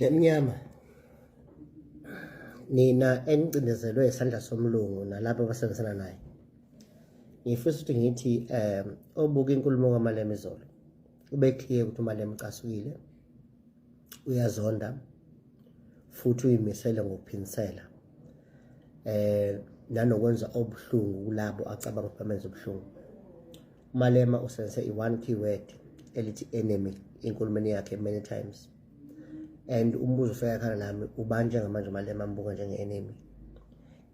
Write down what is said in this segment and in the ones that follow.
Nemnyama nina enicindezelwe isandla somlungu nalapho abasebenzisana naye. Ngifisa ukuthi ngithi obuka inkulumo kaMalema izolo ube clear ukuthi uMalema ucasukile, uyazonda futhi uyimisele ngokuphindisela nanokwenza obuhlungu kulabo acabanga ukuthi bamenza ubuhlungu. uMalema usebenzise i-one key word elithi enemy enkulumeni yakhe many times, and umbuzo ufika khona nami, ubani njengamanje uMalema ambuka njenge-enemy?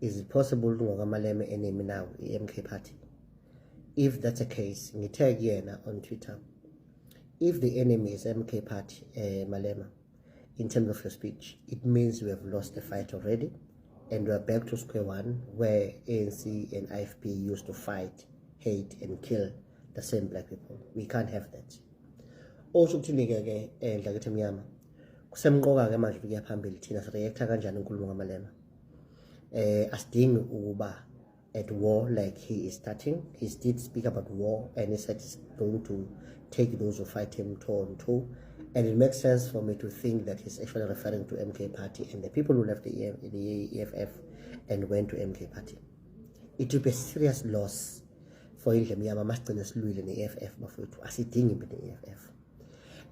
Is it possible ukuthi ngokaMalema enemy now i-MK Party? If that's the case, ngithe kuyena on Twitter, if the enemy is MK Party, Malema, in terms of your speech, it means we have lost the fight already, and we are back to square one, where ANC and IFP used to fight, hate, and kill the same black people. We can't have that. Also, kuthini-ke Dlakithi Mnyama, kusemqoka-ke manje ukuya phambili thina sireacta kanjani inkulumo kaMalema. Asidingi ukuba at war like he is starting. He did speak about war, and he said he's going to take those who fight him toe on toe. And it makes sense for me to think that he's actually referring to MK Party and the people who left the EFF and went to MK Party. It would be a serious loss for Mnyama masigcine silwile ne-EFF bafowethu. Asidingi impilo ne-EFF.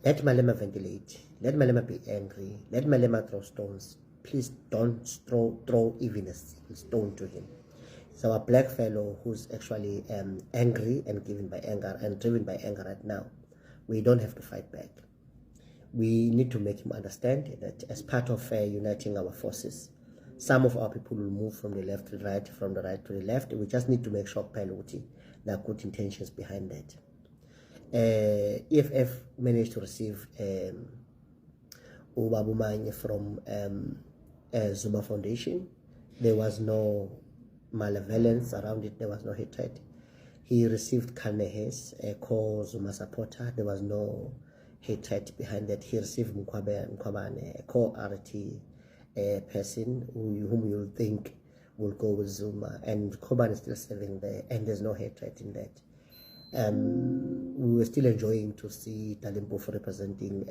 Let Malema ventilate. Let Malema be angry. Let Malema throw stones. Please don't throw even a stone to him. It's our black fellow who's actually angry and driven by anger right now. We don't have to fight back. We need to make him understand that as part of uniting our forces, some of our people will move from the left to the right, from the right to the left. We just need to make sure Piloty, there are good intentions behind that. EFF managed to receive Ubabumanye from Zuma Foundation. There was no malevolence around it, there was no hatred. He received Kanehes, a core Zuma supporter. There was no hatred behind that. He received Mkwabane, a core RT person whom you think will go with Zuma, and Mkwabane is still serving there, and there's no hatred in that. We were still enjoying to see Dalimpofu representing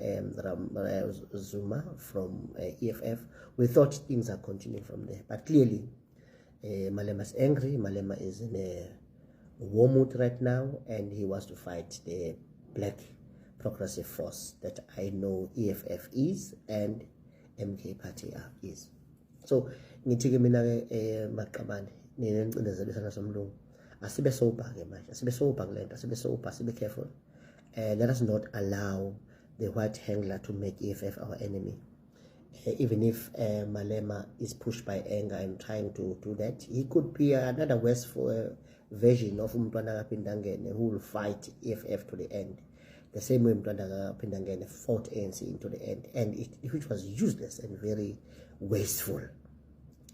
Zuma from EFF. We thought things are continuing from there, but clearly Malema is angry. Malema is in a war mood right now, and he wants to fight the black progressive force that I know EFF is and MK Party is. So ngithi-ke mina-ke maqabane ninencindezelwe isandla somlungu, asibe sober ke manje, asibe sober kule nto, asibe sober, asibe careful. Let us not allow the white handler to make EFF our enemy. Even if Malema is pushed by anger and trying to do that, he could be another wasteful version of Umntwana kaPhindangene who will fight EFF to the end. The same way Umntwana kaPhindangene fought ANC into the end, and which was useless and very wasteful.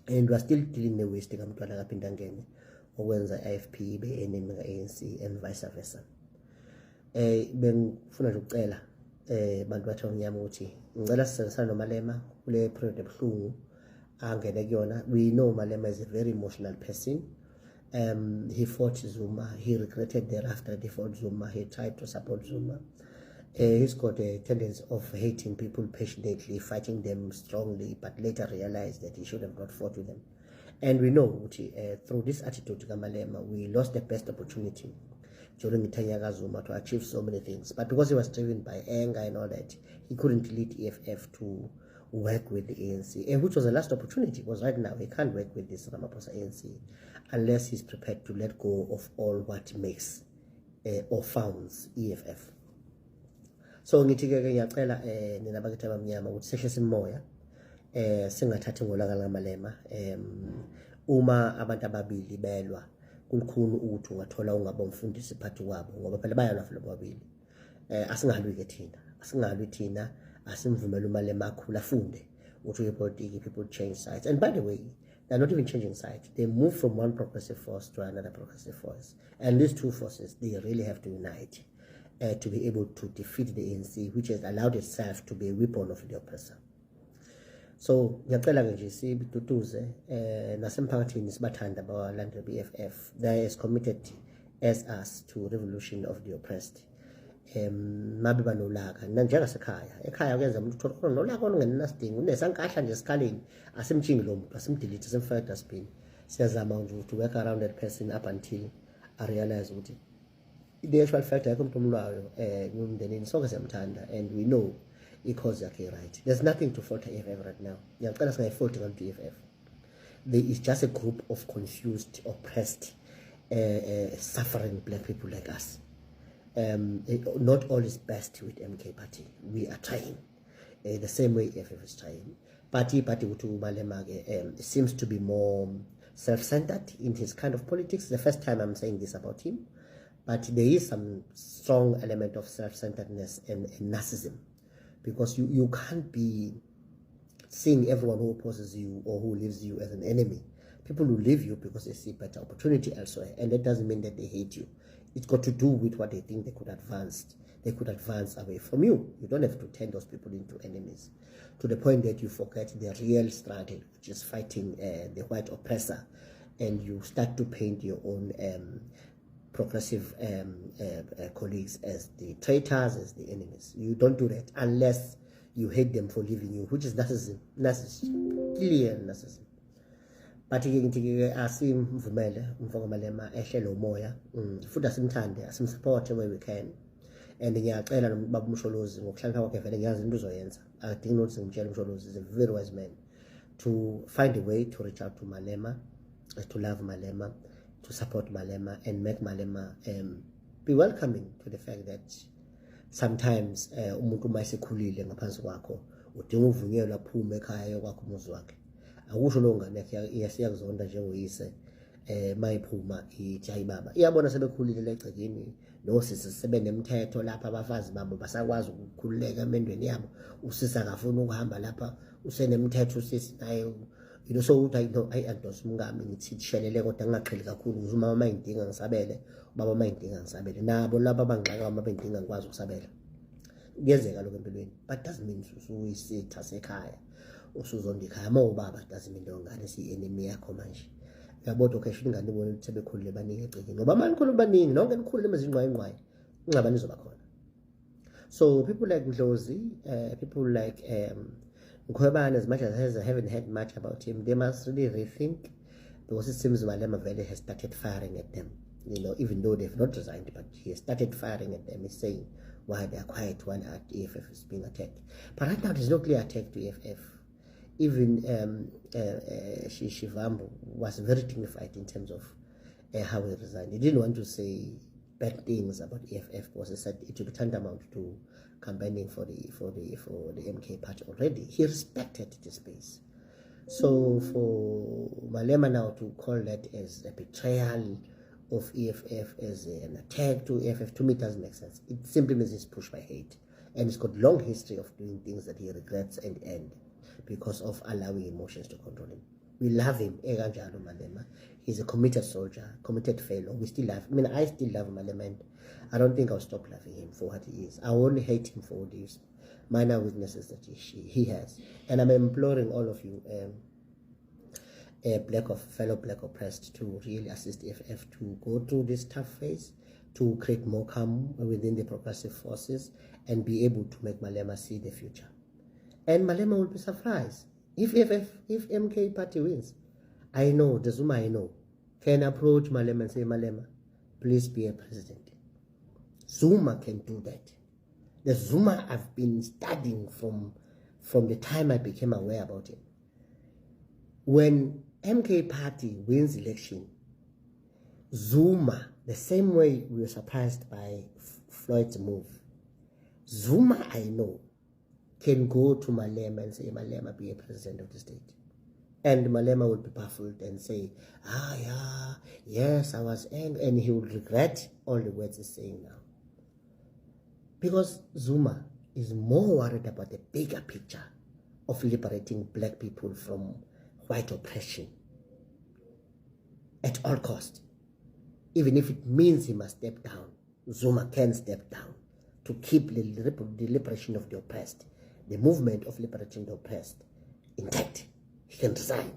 And we are still dealing with wasting Umntwana kaPhindangene okwenza IFP be enemy ka-ANC and vice versa. Bengifuna nje ukucela bantu bathe Mnyama ukuthi ngicela sisebenzisane noMalema kule period ebuhlungu angene kuyona. We know Malema is a very emotional person. He fought Zuma. He regretted thereafter he fought Zuma. He tried to support Zuma. He's got a tendency of hating people passionately, fighting them strongly, but later realized that he should have not fought with them. And we know through this attitude to Malema, we lost the best opportunity during Tanyaka Zuma to achieve so many things. But because he was driven by anger and all that, he couldn't lead EFF to work with the ANC, and which was the last opportunity, because right now he can't work with this Ramaphosa ANC unless he's prepared to let go of all what makes or founds EFF. So ngithi-ke ngiyacela nina bakithi abamnyama ukuthi sehlise imimoya, singathathi ngolaka likaMalema. Uma abantu ababili belwa, kulukhulu ukuthi ungathola ungaba umfundisi phakathi kwabo, ngoba phela bayalwa futhi ababili. Asingalwi-ke thina, asingalwi thina, asimvumela uMalema akhula afunde ukuthi uyepolitiki, people change sides. And by the way, they're not even changing sides. They move from one progressive force to another progressive force. And these two forces, they really have to unite to be able to defeat the ANC, which has allowed itself to be a weapon of the oppressor. So ngiyacela nje sibiduduze nasemphakathini sibathanda abalandeli be-EFF. They are as committed as us to revolution of the oppressed. mabe banolaka njengasekhaya ekhaya kuyenza umuntu uthola khona nolaka olungenasidingo unesankahla nje esikhaleni asimjingi lo muntu asimdelete simfake dustbin siyazama nje to work around that person up until I realize ukuthi the actual fact yakho umuntu omlwayo ngumndenini sonke siyamthanda and we know i-cause yakhe right. There's nothing to fault EFF right now. Ngiyacela singayifault ngantu EFF. There is just a group of confused, oppressed, suffering black people like us. Not all is best with MK Party. We are trying the same way EFF is trying. Party Utu Malema seems to be more self-centered in his kind of politics. The first time I'm saying this about him, but there is some strong element of self-centeredness and narcissism, because you can't be seeing everyone who opposes you or who leaves you as an enemy. People who leave you because they see better opportunity elsewhere, and that doesn't mean that they hate you. It's got to do with what they think they could advance. They could advance away from you. You don't have to turn those people into enemies to the point that you forget the real struggle, which is fighting the white oppressor, and you start to paint your own progressive colleagues as the traitors, as the enemies. You don't do that unless you hate them for leaving you, which is narcissism, clear narcissism. But ngithi asimvumele umfoko Malema ehlele umoya futhi asimthande asimsupport where we can, and ngiyacela nobaba uMsholozi ngokuhlanipha kwakhe vele ngiyazi into uzoyenza akadingi nokuthi ngimtshele uMsholozi is a very wise man to find a way to reach out to Malema, to love Malema, to support Malema, and make Malema be welcoming to the fact that sometimes umuntu mayisekhulile ngaphansi kwakho udinga uvunyelwa aphume ekhaya kwakho umuzi wakhe. Akusho lo ngane yakhe iyasiyakuzonda njengoyise mayiphuma ithi hayi baba iyabona sebekhulile legcekeni nosisi sebenemthetho lapha abafazi babo basakwazi ukukhululeka emendweni yabo. Usisi akafuni ukuhamba lapha usenemthetho usisi naye so uthi no ayiantos umngami ngithi shelele kodwa ngingaqheli kakhulu umama mayindinga ngisabele ubaba mayindinga ngisabele nabo laba abangxaka uma bendinga ngikwazi ukusabela. Kuyenzeka lokho empilweni, but doesn't mean usuyisitha sekhaya usuzonda ikhaya mawubaba doesn't mean ngane si-enemy yakho manje. Yabona okay shini ngane ibona ukuthi sebekhulile baningi egcekeni ngoba manje khulu baningi nonke nikhulile emezinqwayi ingxabano izoba khona. So people like Ndlozi, people like Mkhwebane, as much as I haven't heard much about him, they must really rethink, because it seems Malema Valley has started firing at them. You know, even though they've not resigned, but he has started firing at them. He's saying why they are quiet when EFF is being attacked. But right now there's no clear attack to EFF. Even Shivambu was very dignified in terms of how he resigned. He didn't want to say bad things about EFF because he said it would be tantamount to campaigning for the MK Party already. He respected the space. So for Malema now to call that as a betrayal of EFF, as an attack to EFF, to me it doesn't make sense. It simply means he's pushed by hate, and he's got long history of doing things that he regrets and end because of allowing emotions to control him. We love him, Malema. He's a committed soldier, committed fellow. We still love. I mean, I still love Malema, and I don't think I'll stop loving him for what he is. I only hate him for these minor weaknesses that he has. And I'm imploring all of you, fellow black oppressed, to really assist EFF to go through this tough phase, to create more calm within the progressive forces, and be able to make Malema see the future. And Malema will be surprised if MK Party wins. I know, the Zuma I know, can approach Malema and say, Malema, please be a president. Zuma can do that. The Zuma I've been studying from the time I became aware about him. When MK Party wins election, Zuma, the same way we were surprised by Floyd's move, Zuma I know can go to Malema and say, Malema, be a president of the state. And Malema would be baffled and say, yes, I was angry. And he would regret all the words he's saying now. Because Zuma is more worried about the bigger picture of liberating black people from white oppression at all costs. Even if it means he must step down, Zuma can step down to keep the liberation of the oppressed, the movement of liberating the oppressed intact. He can resign.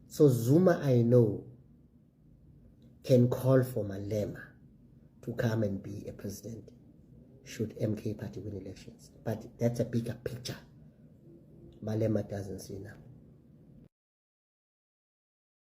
So Zuma, I know, can call for Malema to come and be a president should MK party win elections. But that's a bigger picture Malema doesn't see now.